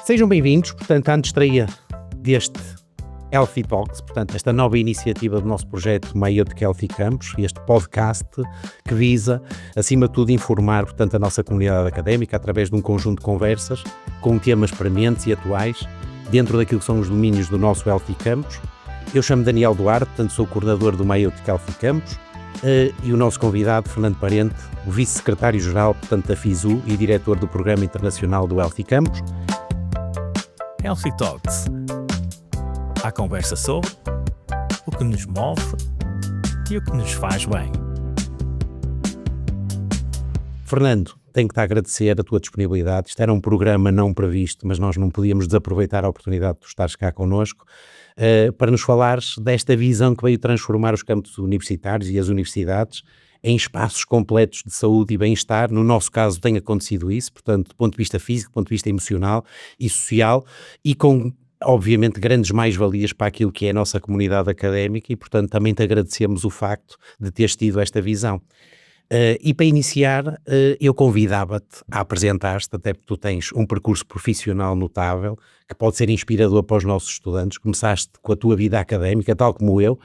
Sejam bem-vindos, portanto, à estreia deste Healthy Talks, portanto, esta nova iniciativa do nosso projeto Mayotte Healthy Campus, este podcast que visa, acima de tudo, informar, portanto, a nossa comunidade académica através de um conjunto de conversas com temas prementes e atuais dentro daquilo que são os domínios do nosso Healthy Campus. Eu chamo Daniel Duarte, portanto, sou o coordenador do Mayotte Healthy Campus, e o nosso convidado, Fernando Parente, o vice-secretário-geral, portanto, da FISU e diretor do Programa Internacional do Healthy Campus. Healthy Talks. Há conversa sobre o que nos move e o que nos faz bem. Fernando, tenho que te agradecer a tua disponibilidade. Isto era um programa não previsto, mas nós não podíamos desaproveitar a oportunidade de tu estares cá connosco para nos falares desta visão que veio transformar os campos universitários e as universidades em espaços completos de saúde e bem-estar. No nosso caso tem acontecido isso, portanto, do ponto de vista físico, do ponto de vista emocional e social, e com, obviamente, grandes mais-valias para aquilo que é a nossa comunidade académica, e, portanto, também te agradecemos o facto de teres tido esta visão. E para iniciar, eu convidava-te a apresentar-te, até porque tu tens um percurso profissional notável, que pode ser inspirador para os nossos estudantes. Começaste com a tua vida académica, tal como eu,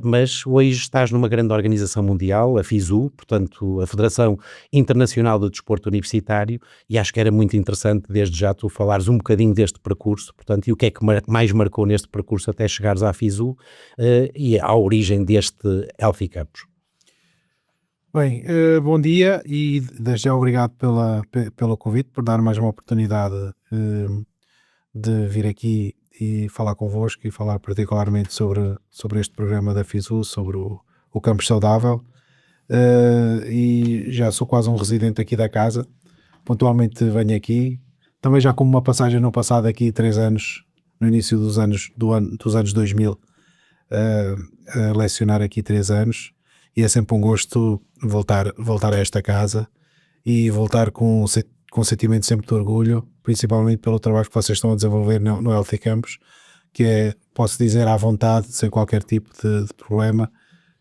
mas hoje estás numa grande organização mundial, a FISU, portanto, a Federação Internacional do Desporto Universitário, e acho que era muito interessante, desde já, tu falares um bocadinho deste percurso, portanto, e o que é que mais marcou neste percurso até chegares à FISU e à origem deste Healthy Campus. Bem, bom dia e desde já obrigado pelo convite, por dar mais uma oportunidade de vir aqui e falar convosco e falar particularmente sobre este programa da FISU, sobre o Campus Saudável. E já sou quase um residente aqui da casa, pontualmente venho aqui, também já como uma passagem no passado aqui 3 anos, no início dos anos 2000, a lecionar aqui 3 anos. E é sempre um gosto voltar a esta casa e voltar com um sentimento sempre de orgulho, principalmente pelo trabalho que vocês estão a desenvolver no Healthy Campus, que é, posso dizer, à vontade, sem qualquer tipo de problema,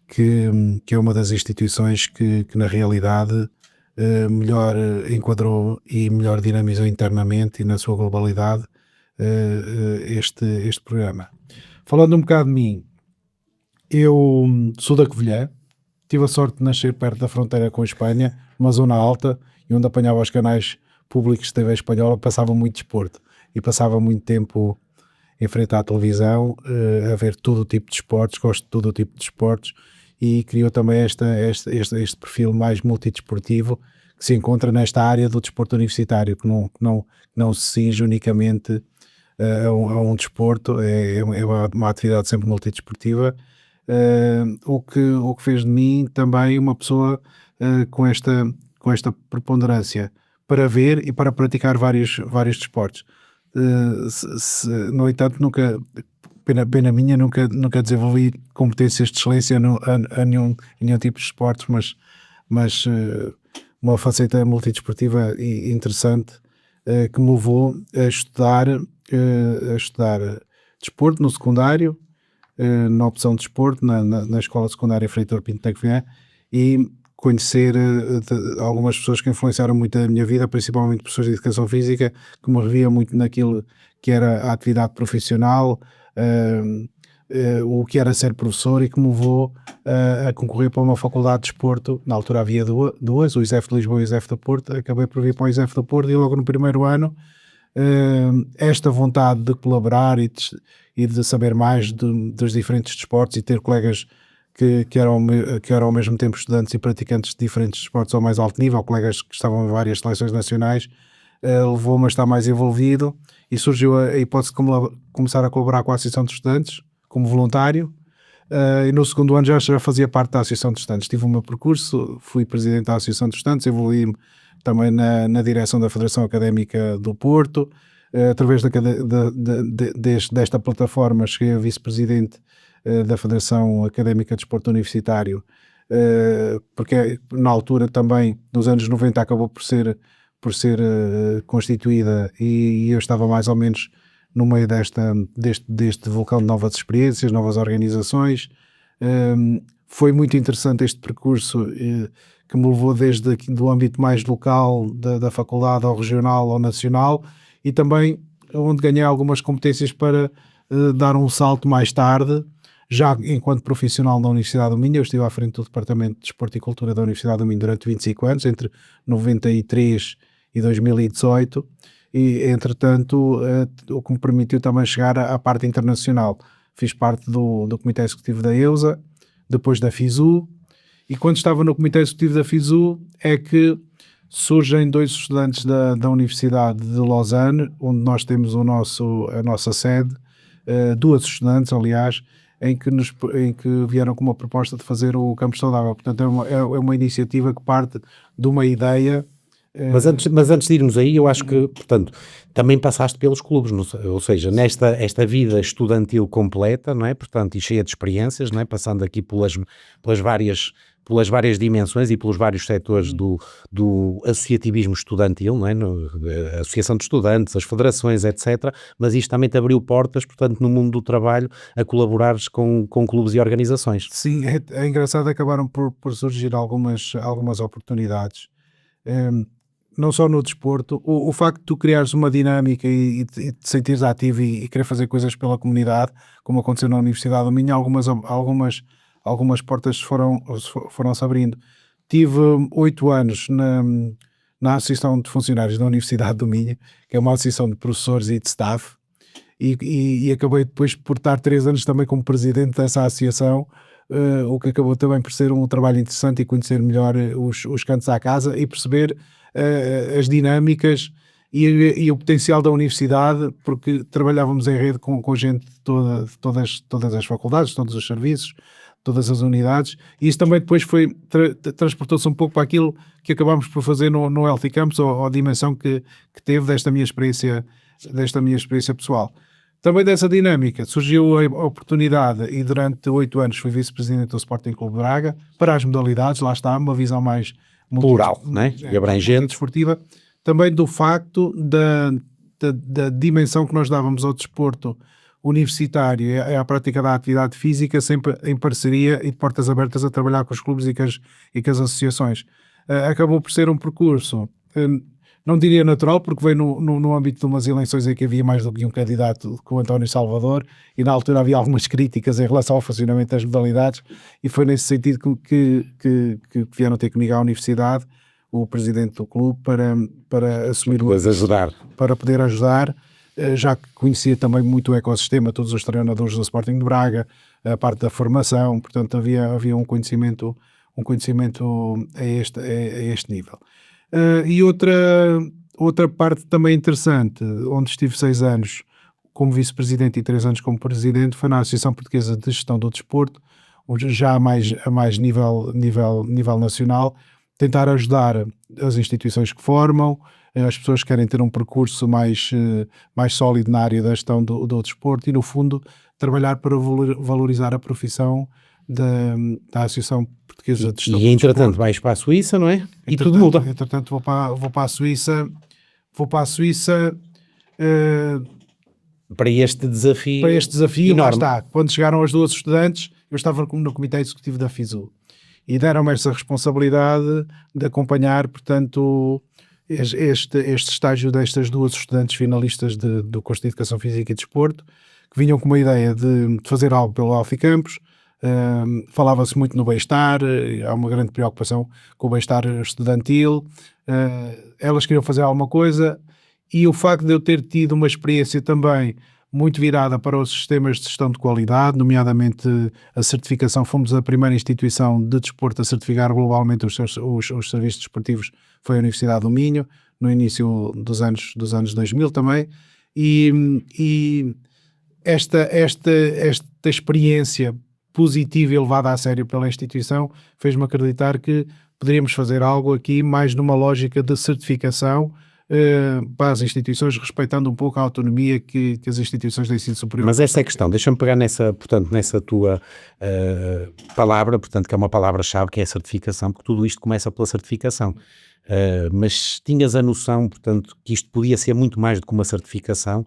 que é uma das instituições que na realidade melhor enquadrou e melhor dinamizou internamente e na sua globalidade este programa. Falando um bocado de mim, eu sou da Covilhã. Tive a sorte de nascer perto da fronteira com a Espanha, numa zona alta, e onde apanhava os canais públicos de TV espanhola, passava muito desporto e passava muito tempo em frente à televisão a ver todo o tipo de esportes, gosto de todo o tipo de esportes, e criou também este perfil mais multidesportivo que se encontra nesta área do desporto universitário, que não se cinge unicamente a um desporto, é uma atividade sempre multidesportiva. O que fez de mim também uma pessoa com esta preponderância para ver e para praticar vários desportos. No entanto, pena minha, nunca desenvolvi competências de excelência a nenhum tipo de esportes, mas uma faceta multidesportiva e interessante que me levou a estudar desporto no secundário, na opção de desporto, na escola secundária Frei Pinto da Covilhã, e conhecer algumas pessoas que influenciaram muito a minha vida, principalmente professores de educação física, que me revia muito naquilo que era a atividade profissional, o que era ser professor, e que me levou a concorrer para uma faculdade de desporto. Na altura havia duas, o ISEF de Lisboa e o ISEF do Porto. Acabei por vir para o ISEF do Porto, e logo no primeiro ano esta vontade de colaborar e de saber mais dos diferentes desportos, e ter colegas que eram ao mesmo tempo estudantes e praticantes de diferentes desportos ao mais alto nível, colegas que estavam em várias seleções nacionais, levou-me a estar mais envolvido, e surgiu a hipótese de começar a colaborar com a Associação de Estudantes como voluntário. E no segundo ano já fazia parte da Associação de Estudantes. Tive o meu percurso, fui presidente da Associação de Estudantes, evoluí-me também na direção da Federação Académica do Porto. Através desta plataforma cheguei a vice-presidente da Federação Académica de Desporto Universitário, porque na altura também, nos anos 90, acabou por ser constituída, e eu estava mais ou menos no meio deste vulcão de novas experiências, novas organizações. Foi muito interessante este percurso que me levou desde do âmbito mais local da faculdade ao regional, ao nacional, e também onde ganhei algumas competências para dar um salto mais tarde, já enquanto profissional da Universidade do Minho. Eu estive à frente do Departamento de Desporto e Cultura da Universidade do Minho durante 25 anos, entre 93 e 2018, e entretanto o que me permitiu também chegar à parte internacional. Fiz parte do Comitê Executivo da EUSA, depois da FISU, e quando estava no Comitê Executivo da FISU é que surgem 2 estudantes da Universidade de Lausanne, onde nós temos a nossa sede, 2 estudantes, aliás, em que vieram com uma proposta de fazer o Campus Saudável. Portanto, é uma iniciativa que parte de uma ideia. Mas antes de irmos aí, eu acho que, portanto, também passaste pelos clubes, ou seja, esta vida estudantil completa, não é? Portanto, e cheia de experiências, não é? Passando aqui pelas várias dimensões e pelos vários setores do associativismo estudantil, não é? A Associação de Estudantes, as federações, etc. Mas isto também te abriu portas, portanto, no mundo do trabalho, a colaborares com clubes e organizações. Sim, é engraçado, acabaram por surgir algumas oportunidades. Não só no desporto, o facto de tu criares uma dinâmica e te sentires ativo e querer fazer coisas pela comunidade, como aconteceu na Universidade do Minho, algumas portas foram-se abrindo. Tive 8 anos na Associação de Funcionários da Universidade do Minho, que é uma associação de professores e de staff, e acabei depois por estar 3 anos também como presidente dessa associação, o que acabou também por ser um trabalho interessante e conhecer melhor os cantos à casa e perceber as dinâmicas e o potencial da universidade, porque trabalhávamos em rede com gente de todas as faculdades, todos os serviços, todas as unidades, e isso também depois transportou-se um pouco para aquilo que acabámos por fazer no Healthy Campus, ou a dimensão que teve desta minha experiência pessoal. Também dessa dinâmica surgiu a oportunidade, e durante 8 anos fui vice-presidente do Sporting Clube de Braga, para as modalidades, lá está, uma visão mais plural, né? E abrangente, desportiva, também do facto da dimensão que nós dávamos ao desporto universitário e à prática da atividade física, sempre em parceria e de portas abertas a trabalhar com os clubes e com as associações. Acabou por ser um percurso, não diria natural, porque veio no âmbito de umas eleições em que havia mais do que um candidato, com o António Salvador, e na altura havia algumas críticas em relação ao funcionamento das modalidades, e foi nesse sentido que vieram ter comigo à universidade, o presidente do clube, para assumir para poder ajudar, já que conhecia também muito o ecossistema, todos os treinadores do Sporting de Braga, a parte da formação, portanto havia um conhecimento a este nível. E outra parte também interessante, onde estive 6 anos como vice-presidente e 3 anos como presidente, foi na Associação Portuguesa de Gestão do Desporto, já a mais nível nacional, tentar ajudar as instituições que formam, as pessoas que querem ter um percurso mais sólido na área da gestão do desporto, e no fundo trabalhar para valorizar a profissão da Associação Portuguesa de Gestão do Desporto. E entretanto vais para a Suíça, não é? E tudo muda. Entretanto vou para a Suíça para este desafio enorme. Lá está, quando chegaram as 2 estudantes, eu estava no Comitê Executivo da FISU, e deram-me essa responsabilidade de acompanhar, portanto, este estágio destas 2 estudantes finalistas do curso de Educação Física e Desporto, que vinham com uma ideia de fazer algo pelo Healthy Campus. Falava-se muito no bem-estar, há uma grande preocupação com o bem-estar estudantil, elas queriam fazer alguma coisa, e o facto de eu ter tido uma experiência também muito virada para os sistemas de gestão de qualidade, nomeadamente a certificação. Fomos a primeira instituição de desporto a certificar globalmente os serviços desportivos, foi a Universidade do Minho, no início dos anos 2000 também, e esta experiência positiva e levada a sério pela instituição fez-me acreditar que poderíamos fazer algo aqui mais numa lógica de certificação para as instituições, respeitando um pouco a autonomia que as instituições de ensino superior. Mas essa é a questão, deixa-me pegar nessa tua palavra, portanto, que é uma palavra-chave, que é a certificação, porque tudo isto começa pela certificação. mas tinhas a noção, portanto, que isto podia ser muito mais do que uma certificação,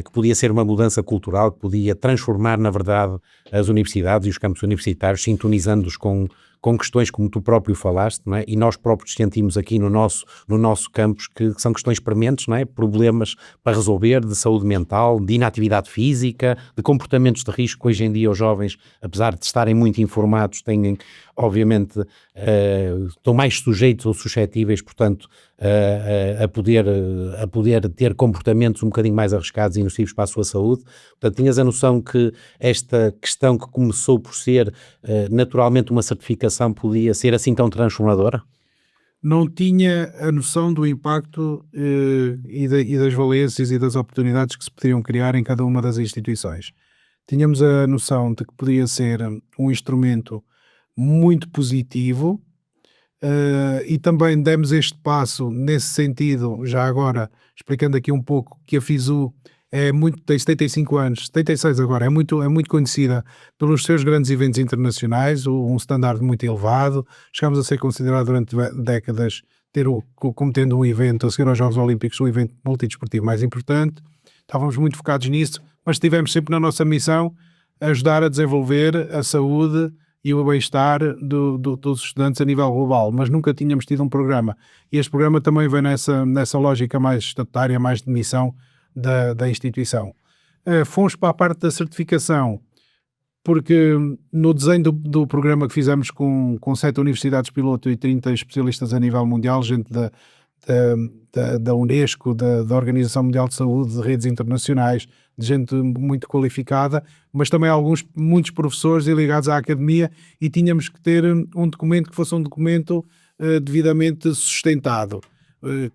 que podia ser uma mudança cultural, que podia transformar, na verdade, as universidades e os campos universitários, sintonizando-os com questões como tu próprio falaste, não é? E nós próprios sentimos aqui no nosso campus que são questões prementes, não é? Problemas para resolver de saúde mental, de inatividade física, de comportamentos de risco. Hoje em dia os jovens, apesar de estarem muito informados, têm, obviamente, estão mais sujeitos ou suscetíveis, portanto, a poder ter comportamentos um bocadinho mais arriscados e nocivos para a sua saúde. Portanto, tinhas a noção que esta questão que começou por ser naturalmente uma certificação podia ser assim tão transformadora? Não tinha a noção do impacto e das valências e das oportunidades que se poderiam criar em cada uma das instituições. Tínhamos a noção de que podia ser um instrumento muito positivo, e também demos este passo nesse sentido, já agora explicando aqui um pouco que a FISU tem 75 anos, 76 agora, é muito conhecida pelos seus grandes eventos internacionais, um standard muito elevado. Chegámos a ser considerados durante décadas como tendo um evento, a seguir aos Jogos Olímpicos, o evento multidesportivo mais importante. Estávamos muito focados nisso, mas estivemos sempre na nossa missão ajudar a desenvolver a saúde e o bem-estar dos estudantes a nível global, mas nunca tínhamos tido um programa. E este programa também vem nessa lógica mais estatutária, mais de missão da instituição. Fomos para a parte da certificação, porque no desenho do programa que fizemos com 7 universidades piloto e 30 especialistas a nível mundial, gente da Unesco, da Organização Mundial de Saúde, de redes internacionais, de gente muito qualificada, mas também muitos professores e ligados à academia, e tínhamos que ter um documento que fosse um documento devidamente sustentado.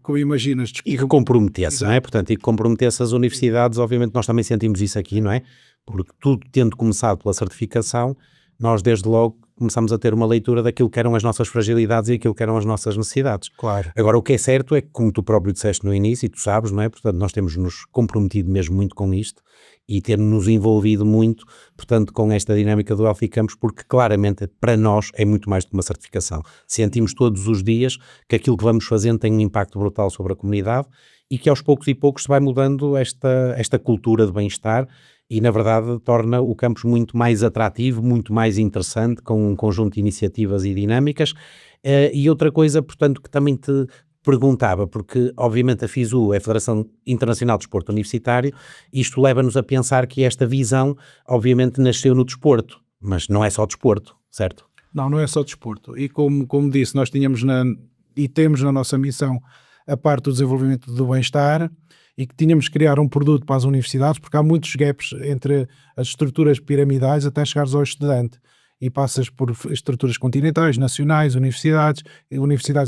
Como imaginas. E que comprometesse, não é? Portanto, e que comprometesse as universidades, obviamente nós também sentimos isso aqui, não é? Porque tudo tendo começado pela certificação, nós desde logo começamos a ter uma leitura daquilo que eram as nossas fragilidades e aquilo que eram as nossas necessidades. Claro. Agora, o que é certo é que, como tu próprio disseste no início, e tu sabes, não é? Portanto, nós temos-nos comprometido mesmo muito com isto e ter-nos envolvido muito, portanto, com esta dinâmica do Healthy Campus, porque claramente para nós é muito mais do que uma certificação. Sentimos todos os dias que aquilo que vamos fazendo tem um impacto brutal sobre a comunidade e que aos poucos e poucos se vai mudando esta cultura de bem-estar e, na verdade, torna o campus muito mais atrativo, muito mais interessante, com um conjunto de iniciativas e dinâmicas. E outra coisa, portanto, que também te perguntava, porque obviamente a FISU é a Federação Internacional de Desporto Universitário, isto leva-nos a pensar que esta visão obviamente nasceu no desporto, mas não é só desporto, certo? Não é só desporto. E como disse, nós temos na nossa missão a parte do desenvolvimento do bem-estar e que tínhamos que criar um produto para as universidades, porque há muitos gaps entre as estruturas piramidais até chegares ao estudante. E passas por estruturas continentais, nacionais, universidades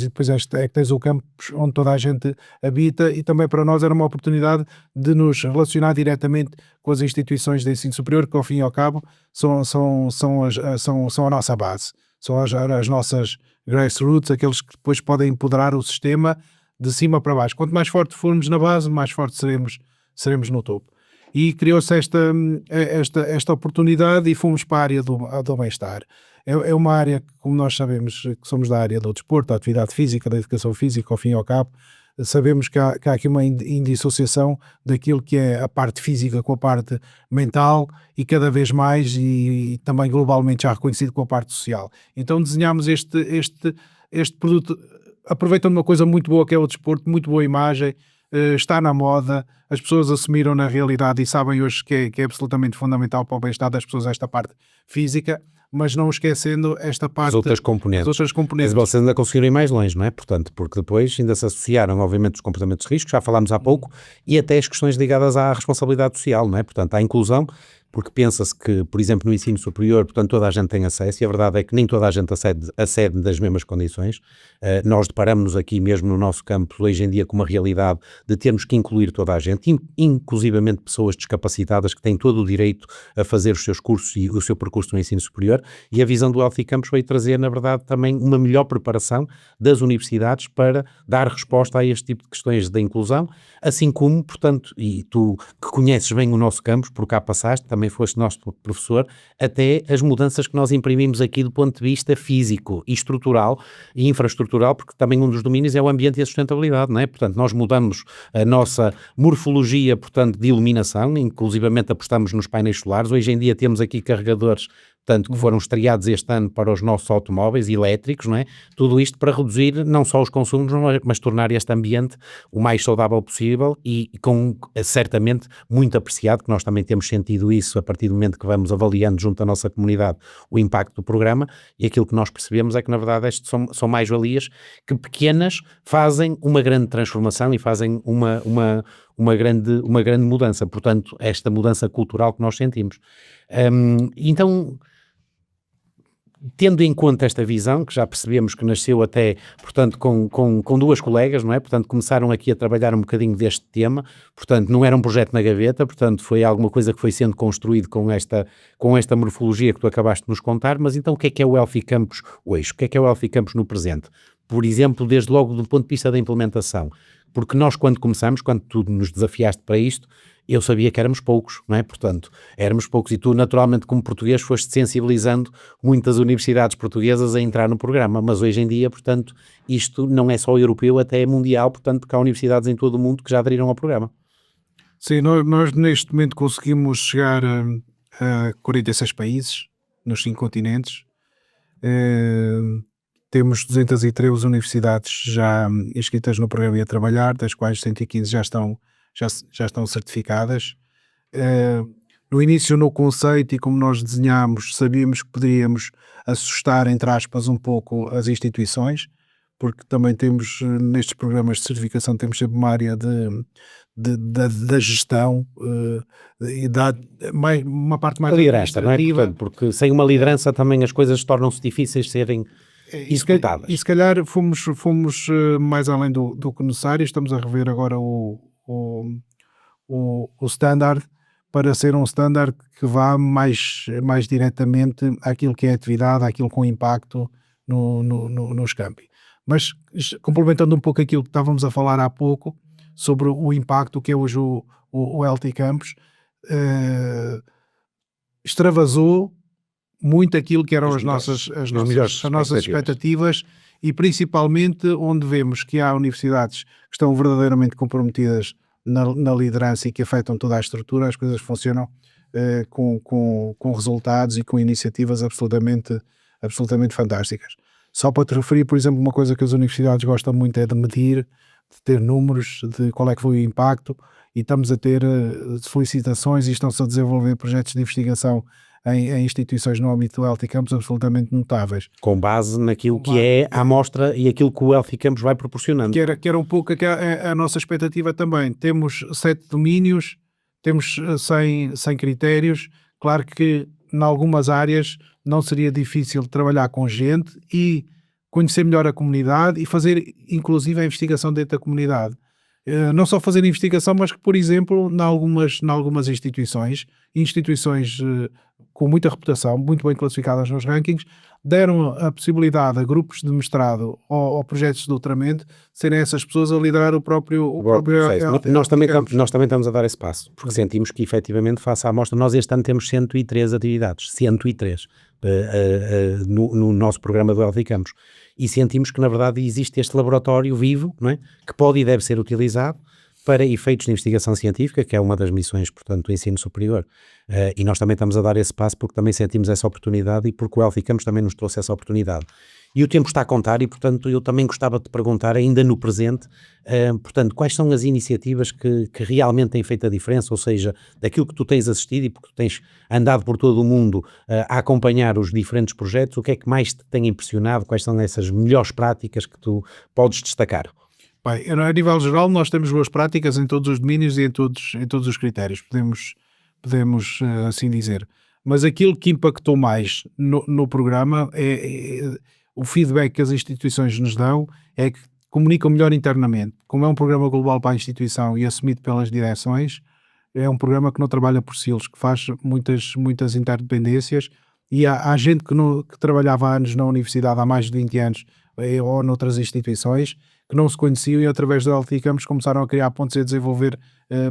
e depois é que tens o campus onde toda a gente habita, e também para nós era uma oportunidade de nos relacionar diretamente com as instituições de ensino superior, que ao fim e ao cabo são a nossa base, são as nossas grassroots, aqueles que depois podem empoderar o sistema de cima para baixo. Quanto mais forte formos na base, mais forte seremos no topo. E criou-se esta oportunidade e fomos para a área do bem-estar. É uma área que, como nós sabemos, que somos da área do desporto, da atividade física, da educação física, ao fim e ao cabo, sabemos que há aqui uma indissociação daquilo que é a parte física com a parte mental e cada vez mais, e também globalmente já reconhecido, com a parte social. Então desenhámos este produto, aproveitando uma coisa muito boa que é o desporto, muito boa imagem, está na moda, as pessoas assumiram na realidade e sabem hoje que é absolutamente fundamental para o bem-estar das pessoas esta parte física, mas não esquecendo esta parte... As outras componentes. Mas vocês ainda conseguiram ir mais longe, não é? Portanto, porque depois ainda se associaram, obviamente, os comportamentos de risco, já falámos há pouco, e até as questões ligadas à responsabilidade social, não é? Portanto, à inclusão, porque pensa-se que, por exemplo, no ensino superior, portanto, toda a gente tem acesso, e a verdade é que nem toda a gente acede das mesmas condições. Nós deparamos-nos aqui mesmo no nosso campo, hoje em dia, com uma realidade de termos que incluir toda a gente, inclusivamente pessoas discapacitadas que têm todo o direito a fazer os seus cursos e o seu percurso no ensino superior, e a visão do Healthy Campus veio trazer, na verdade, também uma melhor preparação das universidades para dar resposta a este tipo de questões da inclusão, assim como, portanto, e tu que conheces bem o nosso campus, por cá passaste, também também foste nosso professor, até as mudanças que nós imprimimos aqui do ponto de vista físico e estrutural e infraestrutural, porque também um dos domínios é o ambiente e a sustentabilidade, não é? Portanto, nós mudamos a nossa morfologia, portanto, de iluminação, inclusivamente apostamos nos painéis solares. Hoje em dia temos aqui carregadores, tanto que foram estreados este ano para os nossos automóveis elétricos, não é? Tudo isto para reduzir não só os consumos, mas tornar este ambiente o mais saudável possível e com, certamente, muito apreciado, que nós também temos sentido isso a partir do momento que vamos avaliando junto à nossa comunidade o impacto do programa, e aquilo que nós percebemos é que, na verdade, estes são mais-valias que pequenas fazem uma grande transformação e fazem uma grande mudança, portanto, esta mudança cultural que nós sentimos. Então, tendo em conta esta visão, que já percebemos que nasceu até, portanto, com duas colegas, não é? Portanto, começaram aqui a trabalhar um bocadinho deste tema, portanto, não era um projeto na gaveta, portanto, foi alguma coisa que foi sendo construído com esta morfologia que tu acabaste de nos contar. Mas então, o que é o Healthy Campus hoje? O que é o Healthy Campus no presente? Por exemplo, desde logo do ponto de vista da implementação, porque nós, quando começamos, quando tu nos desafiaste para isto, eu sabia que éramos poucos, não é? Portanto, éramos poucos, e tu, naturalmente, como português, foste sensibilizando muitas universidades portuguesas a entrar no programa, mas hoje em dia, portanto, isto não é só europeu, até é mundial, portanto, porque há universidades em todo o mundo que já aderiram ao programa. Sim, nós neste momento conseguimos chegar a 46 países, nos 5 continentes. Temos 213 universidades já inscritas no programa e a trabalhar, das quais 115 já estão certificadas. No início, no conceito e como nós desenhámos, sabíamos que poderíamos assustar, entre aspas, um pouco as instituições, porque também temos, nestes programas de certificação, temos sempre uma área da gestão e uma parte mais liderança, não é? administrativa. Portanto, porque sem uma liderança também as coisas tornam-se difíceis de serem executadas. E se calhar fomos mais além do que necessário. Estamos a rever agora o standard para ser um standard que vá mais diretamente àquilo que é atividade, àquilo com impacto nos campi. Mas complementando um pouco aquilo que estávamos a falar há pouco sobre o impacto que é hoje o Healthy Campus, extravasou muito aquilo que eram as nossas expectativas, e principalmente onde vemos que há universidades que estão verdadeiramente comprometidas na liderança e que afetam toda a estrutura. As coisas funcionam com resultados e com iniciativas absolutamente fantásticas. Só para te referir, por exemplo, uma coisa que as universidades gostam muito é de medir, de ter números de qual é que foi o impacto, e estamos a ter solicitações e estão-se a desenvolver projetos de investigação em instituições no âmbito do Healthy Campus absolutamente notáveis. Com base naquilo que é a amostra e aquilo que o Healthy Campus vai proporcionando. Que era um pouco a nossa expectativa também. Temos 7 domínios, temos 100 critérios. Claro que em algumas áreas não seria difícil trabalhar com gente e conhecer melhor a comunidade e fazer inclusive a investigação dentro da comunidade. Não só fazer investigação, mas que, por exemplo, em algumas instituições com muita reputação, muito bem classificadas nos rankings, deram a possibilidade a grupos de mestrado ou projetos de doutoramento serem essas pessoas a liderar o próprio nós também estamos a dar esse passo, porque sentimos que, efetivamente, face à amostra, nós este ano temos 103 atividades, 103 no nosso programa do Healthy Campus, e sentimos que, na verdade, existe este laboratório vivo, não é? Que pode e deve ser utilizado para efeitos de investigação científica, que é uma das missões, portanto, do ensino superior. E nós também estamos a dar esse passo porque também sentimos essa oportunidade e porque o Healthy Campus também nos trouxe essa oportunidade. E o tempo está a contar e, portanto, eu também gostava de te perguntar, ainda no presente, portanto, quais são as iniciativas que realmente têm feito a diferença, ou seja, daquilo que tu tens assistido e porque tu tens andado por todo o mundo a acompanhar os diferentes projetos, o que é que mais te tem impressionado, quais são essas melhores práticas que tu podes destacar? Bem, a nível geral, nós temos boas práticas em todos os domínios e em todos os critérios, podemos assim dizer. Mas aquilo que impactou mais no programa o feedback que as instituições nos dão é que comunicam melhor internamente. Como é um programa global para a instituição e assumido pelas direções, é um programa que não trabalha por silos, que faz muitas interdependências, e há gente que trabalhava há anos na universidade, há mais de 20 anos, ou noutras instituições, que não se conheciam e através do Healthy Campus começaram a criar pontos e a desenvolver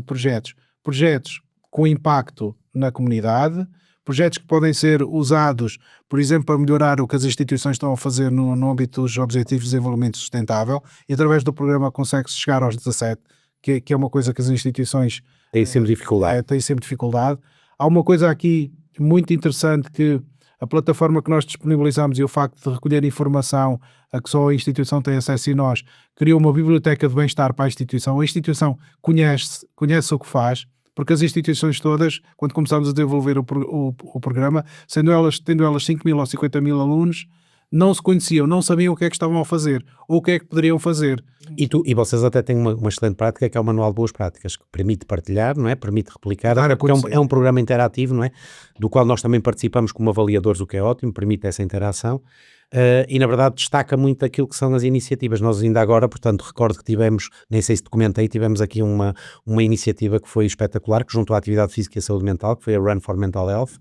projetos com impacto na comunidade, projetos que podem ser usados, por exemplo, para melhorar o que as instituições estão a fazer no âmbito dos Objetivos de Desenvolvimento Sustentável, e através do programa consegue-se chegar aos 17, que é uma coisa que as instituições Tem sempre dificuldade. têm sempre dificuldade. Há uma coisa aqui muito interessante, que a plataforma que nós disponibilizamos e o facto de recolher informação a que só a instituição tem acesso e nós, criou uma biblioteca de bem-estar para a instituição conhece o que faz, porque as instituições todas, quando começámos a desenvolver o programa, tendo elas 5.000 ou 50.000 alunos, não se conheciam, não sabiam o que é que estavam a fazer, ou o que é que poderiam fazer. E vocês até têm uma excelente prática, que é o Manual de Boas Práticas, que permite partilhar, não é? Permite replicar, porque é um programa interativo, não é? Do qual nós também participamos como avaliadores, o que é ótimo, permite essa interação. E na verdade destaca muito aquilo que são as iniciativas. Nós ainda agora, portanto, recordo que tivemos, nem sei se documentei, tivemos aqui uma iniciativa que foi espetacular, que juntou à atividade física e a saúde mental, que foi a Run for Mental Health,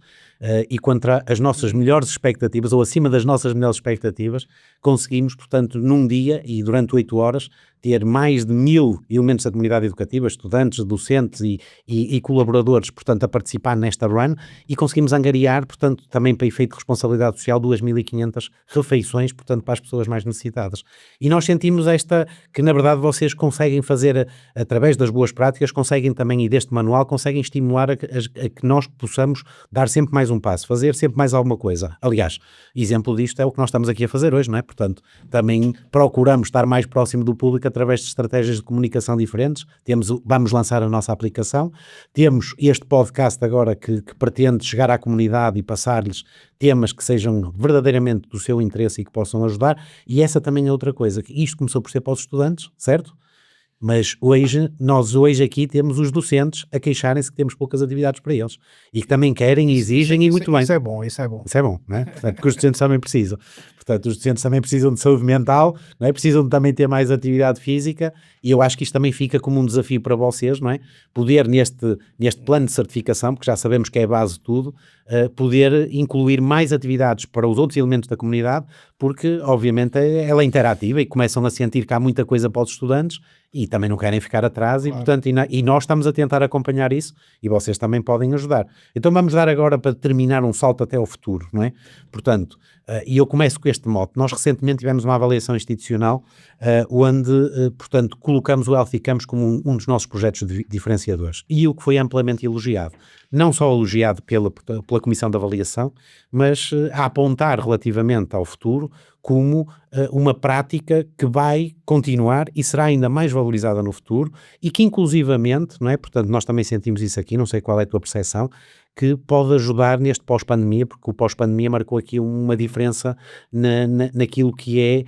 e contra as nossas melhores expectativas, ou acima das nossas melhores expectativas, conseguimos, portanto, num dia e durante 8 horas, ter mais de 1.000 elementos da comunidade educativa, estudantes, docentes e colaboradores, portanto, a participar nesta run, e conseguimos angariar, portanto, também para efeito de responsabilidade social, 2.500 refeições, portanto, para as pessoas mais necessitadas. E nós sentimos que na verdade vocês conseguem fazer, através das boas práticas, conseguem também, e deste manual, conseguem estimular a que nós possamos dar sempre mais um passo, fazer sempre mais alguma coisa. Aliás, exemplo disto é o que nós estamos aqui a fazer hoje, não é? Portanto, também procuramos estar mais próximo do público através de estratégias de comunicação diferentes. Vamos lançar a nossa aplicação, temos este podcast agora que pretende chegar à comunidade e passar-lhes temas que sejam verdadeiramente do seu interesse e que possam ajudar, e essa também é outra coisa, que isto começou por ser para os estudantes, certo? Mas nós hoje aqui temos os docentes a queixarem-se que temos poucas atividades para eles, e que também querem e exigem, e muito bem. Isso é bom. Isso é bom, não é? Portanto, porque os docentes também precisam. Portanto, os docentes também precisam de saúde mental, não é? Precisam de também ter mais atividade física, e eu acho que isto também fica como um desafio para vocês, não é? Poder neste plano de certificação, porque já sabemos que é a base de tudo, poder incluir mais atividades para os outros elementos da comunidade, porque obviamente ela é interativa e começam a sentir que há muita coisa para os estudantes e também não querem ficar atrás, claro. E portanto, e nós estamos a tentar acompanhar isso, e vocês também podem ajudar. Então vamos dar agora, para terminar, um salto até ao futuro, não é? Portanto, e eu começo com este mote. Nós recentemente tivemos uma avaliação institucional onde, portanto, colocamos o Healthy Campus como um dos nossos projetos diferenciadores, e o que foi amplamente elogiado. Não só elogiado pela Comissão de Avaliação, mas a apontar relativamente ao futuro como uma prática que vai continuar e será ainda mais valorizada no futuro, e que inclusivamente, não é? Portanto, nós também sentimos isso aqui, não sei qual é a tua percepção, que pode ajudar neste pós-pandemia, porque o pós-pandemia marcou aqui uma diferença naquilo que é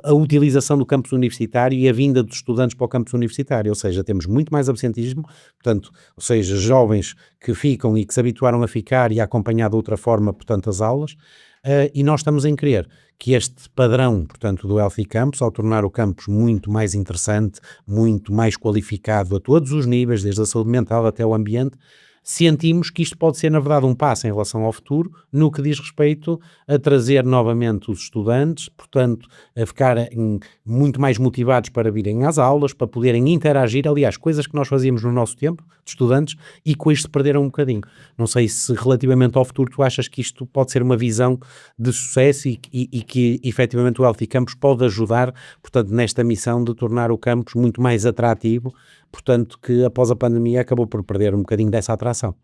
a utilização do campus universitário e a vinda dos estudantes para o campus universitário, ou seja, temos muito mais absentismo, portanto, ou seja, jovens que ficam e que se habituaram a ficar e a acompanhar de outra forma, portanto, as aulas, e nós estamos em crer que este padrão, portanto, do Healthy Campus, ao tornar o campus muito mais interessante, muito mais qualificado a todos os níveis, desde a saúde mental até o ambiente, sentimos que isto pode ser, na verdade, um passo em relação ao futuro, no que diz respeito a trazer novamente os estudantes, portanto, a ficarem muito mais motivados para virem às aulas, para poderem interagir, aliás, coisas que nós fazíamos no nosso tempo, de estudantes, e com isto se perderam um bocadinho. Não sei se, relativamente ao futuro, tu achas que isto pode ser uma visão de sucesso e que, efetivamente, o Healthy Campus pode ajudar, portanto, nesta missão de tornar o campus muito mais atrativo, portanto, que após a pandemia acabou por perder um bocadinho dessa atração.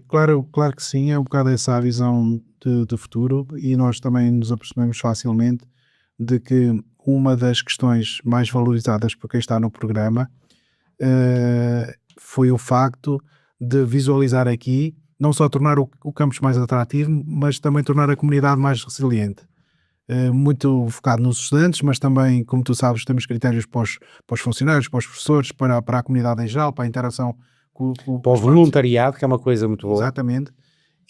Claro que sim, é um bocado essa a visão de futuro, e nós também nos apercebemos facilmente de que uma das questões mais valorizadas por quem está no programa foi o facto de visualizar aqui, não só tornar o campus mais atrativo, mas também tornar a comunidade mais resiliente. Muito focado nos estudantes, mas também, como tu sabes, temos critérios para os funcionários, para os professores, para a comunidade em geral, para a interação para o voluntariado, que é uma coisa muito boa. Exatamente.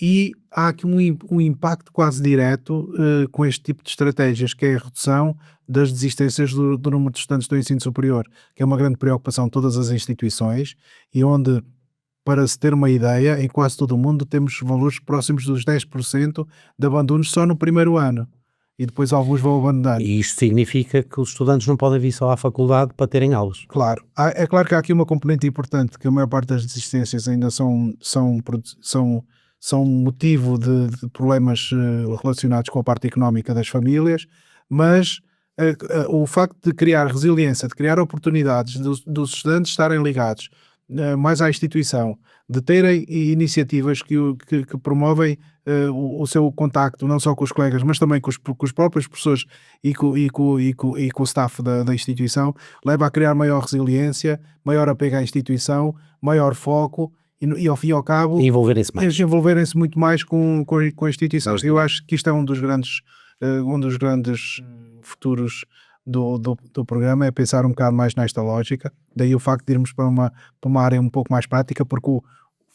E há aqui um impacto quase direto com este tipo de estratégias, que é a redução das desistências do número de estudantes do ensino superior, que é uma grande preocupação de todas as instituições, e onde, para se ter uma ideia, em quase todo o mundo temos valores próximos dos 10% de abandonos só no primeiro ano. e depois alguns vão abandonar. E isto significa que os estudantes não podem vir só à faculdade para terem aulas. Claro, é claro que há aqui uma componente importante, que a maior parte das desistências ainda são motivo de problemas relacionados com a parte económica das famílias, mas o facto de criar resiliência, de criar oportunidades dos estudantes estarem ligados mais à instituição, de terem iniciativas que promovem o seu contacto, não só com os colegas, mas também com os próprios professores e com o staff da instituição, leva a criar maior resiliência, maior apego à instituição, maior foco e ao fim e ao cabo envolverem-se muito mais com a instituição. Eu acho que isto é um dos grandes futuros do programa, é pensar um bocado mais nesta lógica. Daí o facto de irmos para uma área um pouco mais prática, porque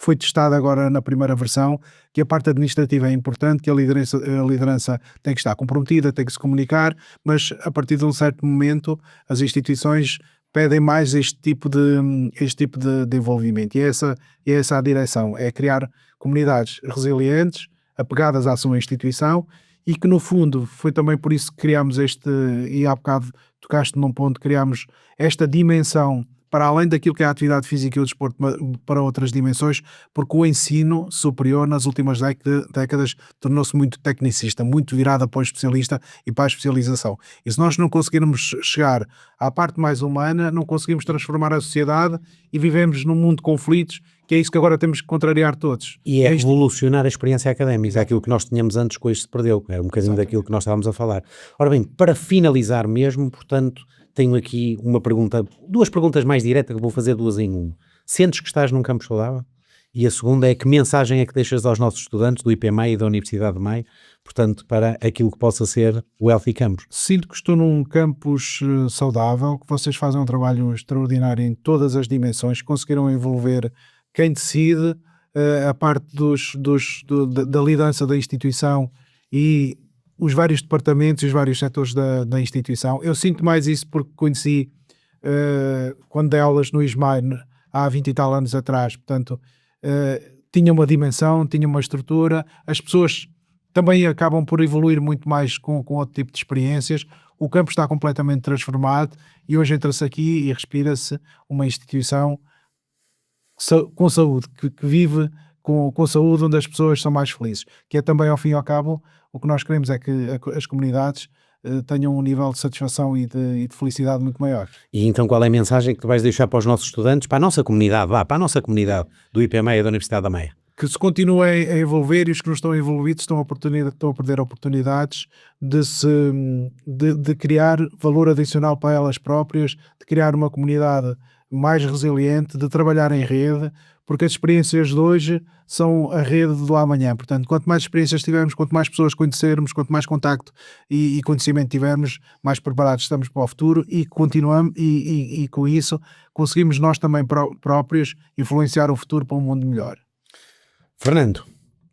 foi testado agora na primeira versão que a parte administrativa é importante, que a liderança tem que estar comprometida, tem que se comunicar, mas a partir de um certo momento as instituições pedem mais este tipo de envolvimento, e é essa a direção, é criar comunidades resilientes, apegadas à sua instituição, e que no fundo foi também por isso que criámos e há bocado tocaste num ponto, criámos esta dimensão para além daquilo que é a atividade física e o desporto, para outras dimensões, porque o ensino superior nas últimas décadas tornou-se muito tecnicista, muito virado para o especialista e para a especialização. E se nós não conseguirmos chegar à parte mais humana, não conseguimos transformar a sociedade e vivemos num mundo de conflitos, que é isso que agora temos que contrariar todos. E é revolucionar a experiência académica, aquilo que nós tínhamos antes, com isto se perdeu, é um bocadinho daquilo que nós estávamos a falar. Ora bem, para finalizar mesmo, portanto, tenho aqui duas perguntas mais diretas, que vou fazer duas em uma. Sentes que estás num campus saudável? E a segunda é: que mensagem é que deixas aos nossos estudantes do IPMaio e da Universidade de Maio, portanto, para aquilo que possa ser o Healthy Campus? Sinto que estou num campus saudável, que vocês fazem um trabalho extraordinário em todas as dimensões, conseguiram envolver quem decide, a parte da liderança da instituição e os vários departamentos e os vários setores da instituição. Eu sinto mais isso porque conheci quando dei aulas no ISMAI há 20 e tal anos atrás, portanto tinha uma dimensão, tinha uma estrutura, as pessoas também acabam por evoluir muito mais com outro tipo de experiências. O campo está completamente transformado e hoje entra-se aqui e respira-se uma instituição com saúde, que vive com saúde, onde as pessoas são mais felizes, que é também, ao fim e ao cabo, o que nós queremos é que as comunidades tenham um nível de satisfação e de felicidade muito maior. E então qual é a mensagem que tu vais deixar para os nossos estudantes, para a nossa comunidade, para a nossa comunidade do IPMaio e da Universidade da Maia? Que se continuem a envolver, e os que não estão envolvidos estão a perder oportunidades de criar valor adicional para elas próprias, de criar uma comunidade mais resiliente, de trabalhar em rede, porque as experiências de hoje são a rede do amanhã. Portanto, quanto mais experiências tivermos, quanto mais pessoas conhecermos, quanto mais contacto e conhecimento tivermos, mais preparados estamos para o futuro, e continuamos e com isso conseguimos nós também próprios influenciar o futuro para um mundo melhor. Fernando,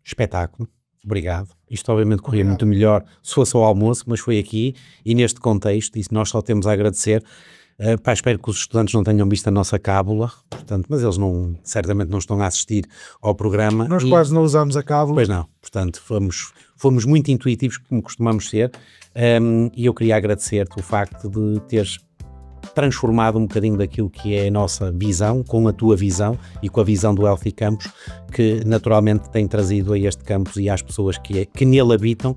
espetáculo, obrigado. Isto obviamente corria muito melhor se fosse ao almoço, mas foi aqui e neste contexto, e nós só temos a agradecer. Espero que os estudantes não tenham visto a nossa cábula, portanto, mas eles certamente não estão a assistir ao programa. Nós quase não usamos a cábula. Pois não, portanto, fomos muito intuitivos, como costumamos ser, e eu queria agradecer-te o facto de teres transformado um bocadinho daquilo que é a nossa visão, com a tua visão e com a visão do Healthy Campus, que naturalmente tem trazido a este campus e às pessoas que nele habitam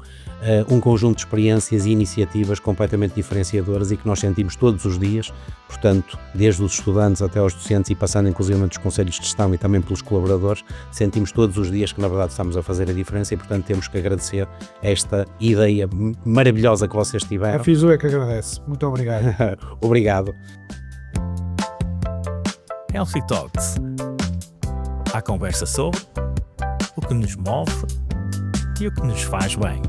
um conjunto de experiências e iniciativas completamente diferenciadoras e que nós sentimos todos os dias, portanto, desde os estudantes até aos docentes e passando inclusive dos conselhos de gestão e também pelos colaboradores, sentimos todos os dias que na verdade estamos a fazer a diferença e portanto temos que agradecer esta ideia maravilhosa que vocês tiveram. A FISU é que agradece. Muito obrigado. Obrigado. Healthy Talks. A conversa sobre o que nos move e o que nos faz bem.